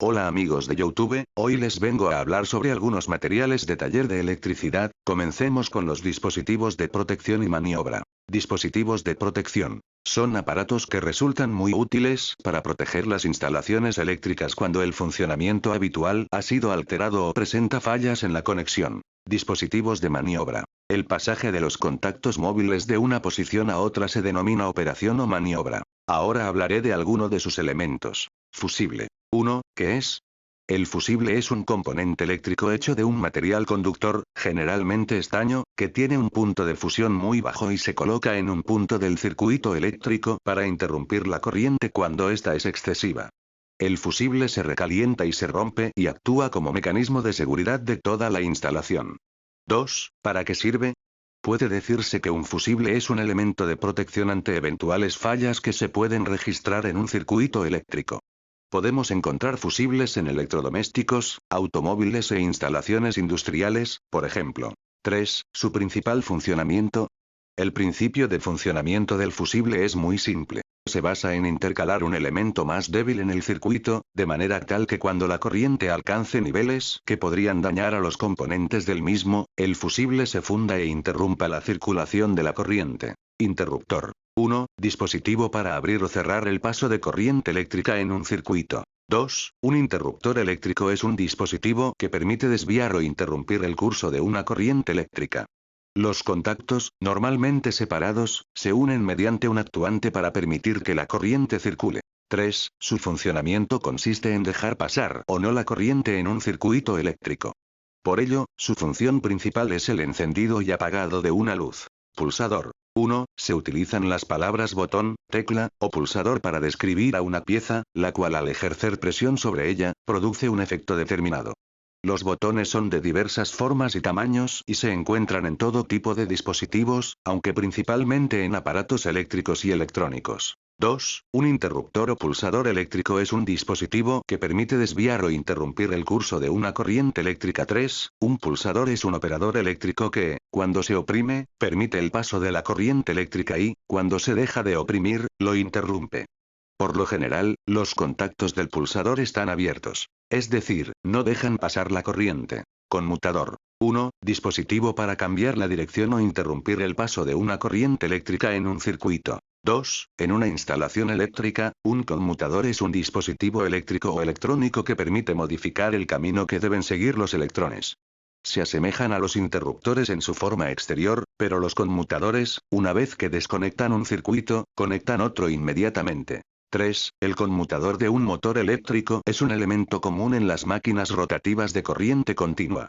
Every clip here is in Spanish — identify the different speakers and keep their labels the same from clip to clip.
Speaker 1: Hola amigos de YouTube, hoy les vengo a hablar sobre algunos materiales de taller de electricidad. Comencemos con los dispositivos de protección y maniobra. Dispositivos de protección. Son aparatos que resultan muy útiles para proteger las instalaciones eléctricas cuando el funcionamiento habitual ha sido alterado o presenta fallas en la conexión. Dispositivos de maniobra. El pasaje de los contactos móviles de una posición a otra se denomina operación o maniobra. Ahora hablaré de alguno de sus elementos. Fusible. 1. ¿Qué es? El fusible es un componente eléctrico hecho de un material conductor, generalmente estaño, que tiene un punto de fusión muy bajo y se coloca en un punto del circuito eléctrico para interrumpir la corriente cuando ésta es excesiva. El fusible se recalienta y se rompe y actúa como mecanismo de seguridad de toda la instalación. 2. ¿Para qué sirve? Puede decirse que un fusible es un elemento de protección ante eventuales fallas que se pueden registrar en un circuito eléctrico. Podemos encontrar fusibles en electrodomésticos, automóviles e instalaciones industriales, por ejemplo. 3. Su principal funcionamiento. El principio de funcionamiento del fusible es muy simple. Se basa en intercalar un elemento más débil en el circuito, de manera tal que cuando la corriente alcance niveles que podrían dañar a los componentes del mismo, el fusible se funda e interrumpa la circulación de la corriente. Interruptor. 1. Dispositivo para abrir o cerrar el paso de corriente eléctrica en un circuito. 2. Un interruptor eléctrico es un dispositivo que permite desviar o interrumpir el curso de una corriente eléctrica. Los contactos, normalmente separados, se unen mediante un actuante para permitir que la corriente circule. 3. Su funcionamiento consiste en dejar pasar o no la corriente en un circuito eléctrico. Por ello, su función principal es el encendido y apagado de una luz. Pulsador. 1. Se utilizan las palabras botón, tecla, o pulsador para describir a una pieza, la cual al ejercer presión sobre ella, produce un efecto determinado. Los botones son de diversas formas y tamaños y se encuentran en todo tipo de dispositivos, aunque principalmente en aparatos eléctricos y electrónicos. 2. Un interruptor o pulsador eléctrico es un dispositivo que permite desviar o interrumpir el curso de una corriente eléctrica. 3. Un pulsador es un operador eléctrico que, cuando se oprime, permite el paso de la corriente eléctrica y, cuando se deja de oprimir, lo interrumpe. Por lo general, los contactos del pulsador están abiertos. Es decir, no dejan pasar la corriente. Conmutador. 1. Dispositivo para cambiar la dirección o interrumpir el paso de una corriente eléctrica en un circuito. 2. En una instalación eléctrica, un conmutador es un dispositivo eléctrico o electrónico que permite modificar el camino que deben seguir los electrones. Se asemejan a los interruptores en su forma exterior, pero los conmutadores, una vez que desconectan un circuito, conectan otro inmediatamente. 3. El conmutador de un motor eléctrico es un elemento común en las máquinas rotativas de corriente continua.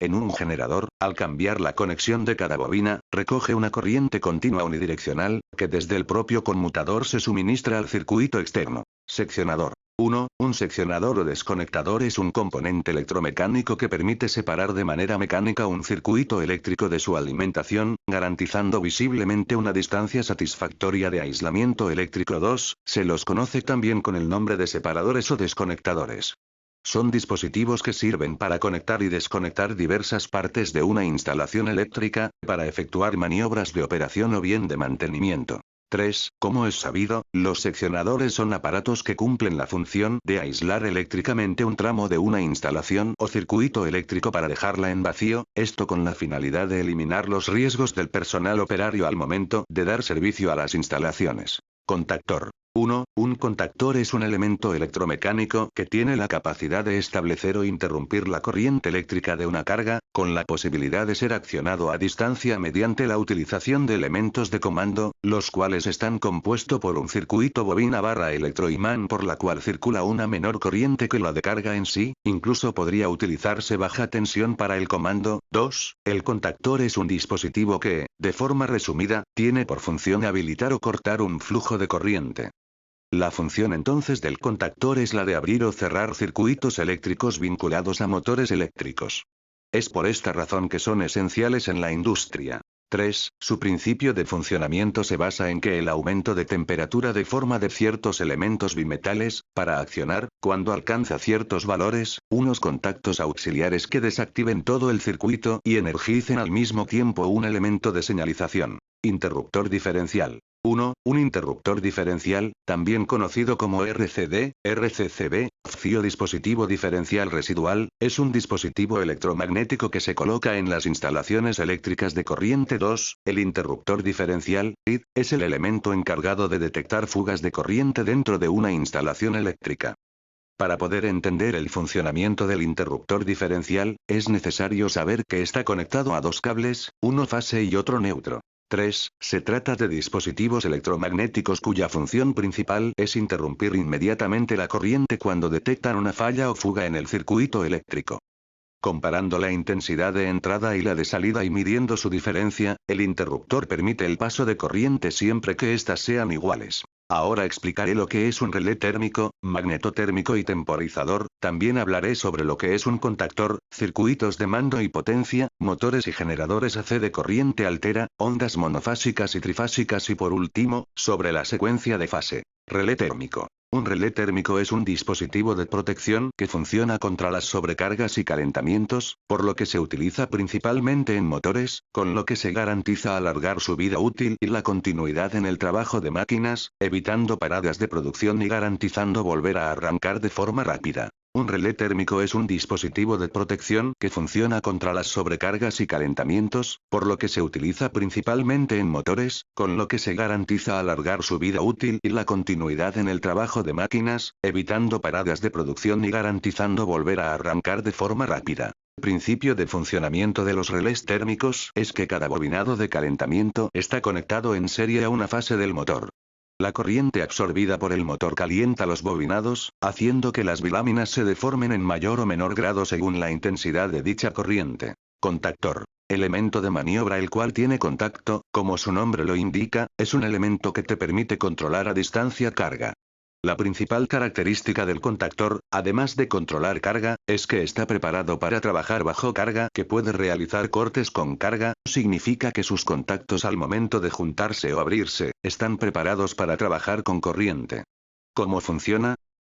Speaker 1: En un generador, al cambiar la conexión de cada bobina, recoge una corriente continua unidireccional, que desde el propio conmutador se suministra al circuito externo. Seccionador. 1. Un seccionador o desconectador es un componente electromecánico que permite separar de manera mecánica un circuito eléctrico de su alimentación, garantizando visiblemente una distancia satisfactoria de aislamiento eléctrico. 2. Se los conoce también con el nombre de separadores o desconectadores. Son dispositivos que sirven para conectar y desconectar diversas partes de una instalación eléctrica, para efectuar maniobras de operación o bien de mantenimiento. 3. Como es sabido, los seccionadores son aparatos que cumplen la función de aislar eléctricamente un tramo de una instalación o circuito eléctrico para dejarla en vacío, esto con la finalidad de eliminar los riesgos del personal operario al momento de dar servicio a las instalaciones. Contactor. 1. Un contactor es un elemento electromecánico que tiene la capacidad de establecer o interrumpir la corriente eléctrica de una carga, con la posibilidad de ser accionado a distancia mediante la utilización de elementos de comando, los cuales están compuestos por un circuito bobina/electroimán por la cual circula una menor corriente que la de carga en sí, incluso podría utilizarse baja tensión para el comando. 2. El contactor es un dispositivo que, de forma resumida, tiene por función habilitar o cortar un flujo de corriente. La función entonces del contactor es la de abrir o cerrar circuitos eléctricos vinculados a motores eléctricos. Es por esta razón que son esenciales en la industria. 3. Su principio de funcionamiento se basa en que el aumento de temperatura de forma de ciertos elementos bimetales, para accionar, cuando alcanza ciertos valores, unos contactos auxiliares que desactiven todo el circuito y energicen al mismo tiempo un elemento de señalización. Interruptor diferencial. 1. Un interruptor diferencial, también conocido como RCD, RCCB, FCIO dispositivo diferencial residual, es un dispositivo electromagnético que se coloca en las instalaciones eléctricas de corriente 2. El interruptor diferencial, ID, es el elemento encargado de detectar fugas de corriente dentro de una instalación eléctrica. Para poder entender el funcionamiento del interruptor diferencial, es necesario saber que está conectado a dos cables, uno fase y otro neutro. 3. Se trata de dispositivos electromagnéticos cuya función principal es interrumpir inmediatamente la corriente cuando detectan una falla o fuga en el circuito eléctrico. Comparando la intensidad de entrada y la de salida y midiendo su diferencia, el interruptor permite el paso de corriente siempre que éstas sean iguales. Ahora explicaré lo que es un relé térmico, magnetotérmico y temporizador, también hablaré sobre lo que es un contactor, circuitos de mando y potencia, motores y generadores AC de corriente altera, ondas monofásicas y trifásicas y por último, sobre la secuencia de fase. Relé térmico. Un relé térmico es un dispositivo de protección que funciona contra las sobrecargas y calentamientos, por lo que se utiliza principalmente en motores, con lo que se garantiza alargar su vida útil y la continuidad en el trabajo de máquinas, evitando paradas de producción y garantizando volver a arrancar de forma rápida. Un relé térmico es un dispositivo de protección que funciona contra las sobrecargas y calentamientos, por lo que se utiliza principalmente en motores, con lo que se garantiza alargar su vida útil y la continuidad en el trabajo de máquinas, evitando paradas de producción y garantizando volver a arrancar de forma rápida. El principio de funcionamiento de los relés térmicos es que cada bobinado de calentamiento está conectado en serie a una fase del motor. La corriente absorbida por el motor calienta los bobinados, haciendo que las biláminas se deformen en mayor o menor grado según la intensidad de dicha corriente. Contactor. Elemento de maniobra el cual tiene contacto, como su nombre lo indica, es un elemento que te permite controlar a distancia carga. La principal característica del contactor, además de controlar carga, es que está preparado para trabajar bajo carga, que puede realizar cortes con carga, significa que sus contactos al momento de juntarse o abrirse, están preparados para trabajar con corriente. ¿Cómo funciona?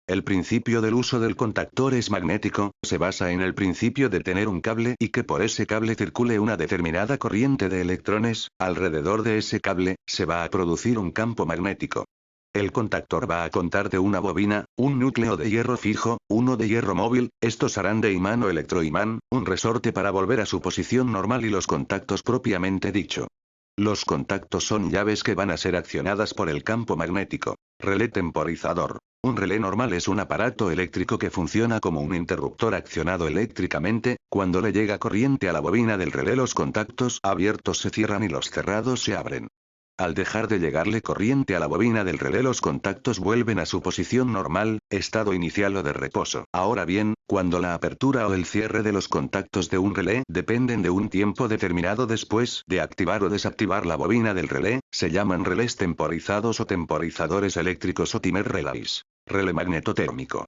Speaker 1: El principio del uso del contactor es magnético, se basa en el principio de tener un cable y que por ese cable circule una determinada corriente de electrones, alrededor de ese cable, se va a producir un campo magnético. El contactor va a contar de una bobina, un núcleo de hierro fijo, uno de hierro móvil, estos harán de imán o electroimán, un resorte para volver a su posición normal y los contactos propiamente dicho. Los contactos son llaves que van a ser accionadas por el campo magnético. Relé temporizador. Un relé normal es un aparato eléctrico que funciona como un interruptor accionado eléctricamente, cuando le llega corriente a la bobina del relé los contactos abiertos se cierran y los cerrados se abren. Al dejar de llegarle corriente a la bobina del relé los contactos vuelven a su posición normal, estado inicial o de reposo. Ahora bien, cuando la apertura o el cierre de los contactos de un relé dependen de un tiempo determinado después de activar o desactivar la bobina del relé, se llaman relés temporizados o temporizadores eléctricos o timer relays. Relé magnetotérmico.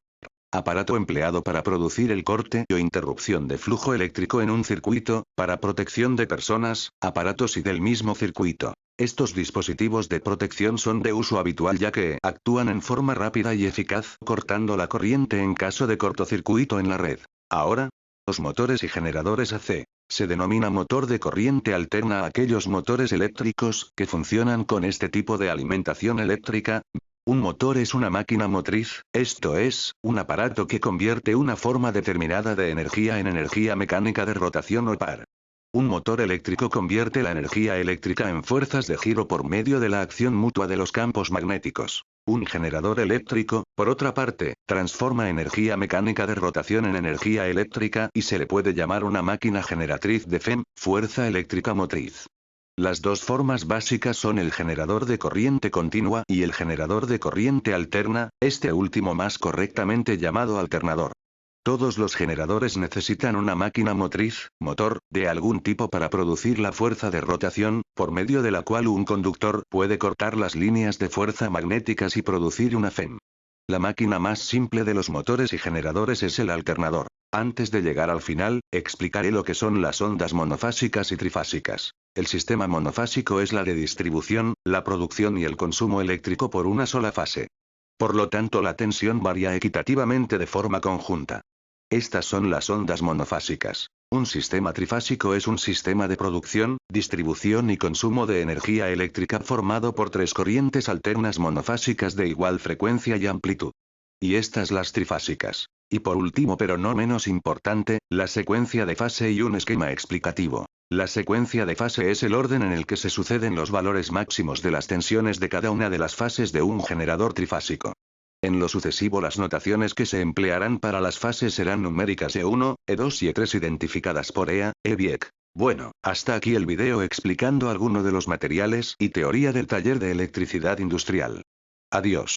Speaker 1: Aparato empleado para producir el corte o interrupción de flujo eléctrico en un circuito, para protección de personas, aparatos y del mismo circuito. Estos dispositivos de protección son de uso habitual ya que actúan en forma rápida y eficaz, cortando la corriente en caso de cortocircuito en la red. Ahora, los motores y generadores AC. Se denomina motor de corriente alterna a aquellos motores eléctricos que funcionan con este tipo de alimentación eléctrica. Un motor es una máquina motriz, esto es, un aparato que convierte una forma determinada de energía en energía mecánica de rotación o par. Un motor eléctrico convierte la energía eléctrica en fuerzas de giro por medio de la acción mutua de los campos magnéticos. Un generador eléctrico, por otra parte, transforma energía mecánica de rotación en energía eléctrica y se le puede llamar una máquina generatriz de FEM, fuerza eléctrica motriz. Las dos formas básicas son el generador de corriente continua y el generador de corriente alterna, este último más correctamente llamado alternador. Todos los generadores necesitan una máquina motriz, motor, de algún tipo para producir la fuerza de rotación, por medio de la cual un conductor puede cortar las líneas de fuerza magnéticas y producir una FEM. La máquina más simple de los motores y generadores es el alternador. Antes de llegar al final, explicaré lo que son las ondas monofásicas y trifásicas. El sistema monofásico es la de distribución, la producción y el consumo eléctrico por una sola fase. Por lo tanto, la tensión varía equitativamente de forma conjunta. Estas son las ondas monofásicas. Un sistema trifásico es un sistema de producción, distribución y consumo de energía eléctrica formado por tres corrientes alternas monofásicas de igual frecuencia y amplitud. Y estas las trifásicas. Y por último pero no menos importante, la secuencia de fase y un esquema explicativo. La secuencia de fase es el orden en el que se suceden los valores máximos de las tensiones de cada una de las fases de un generador trifásico. En lo sucesivo las notaciones que se emplearán para las fases serán numéricas E1, E2 y E3 identificadas por EA, EBIEC. Bueno, hasta aquí el video explicando alguno de los materiales y teoría del taller de electricidad industrial. Adiós.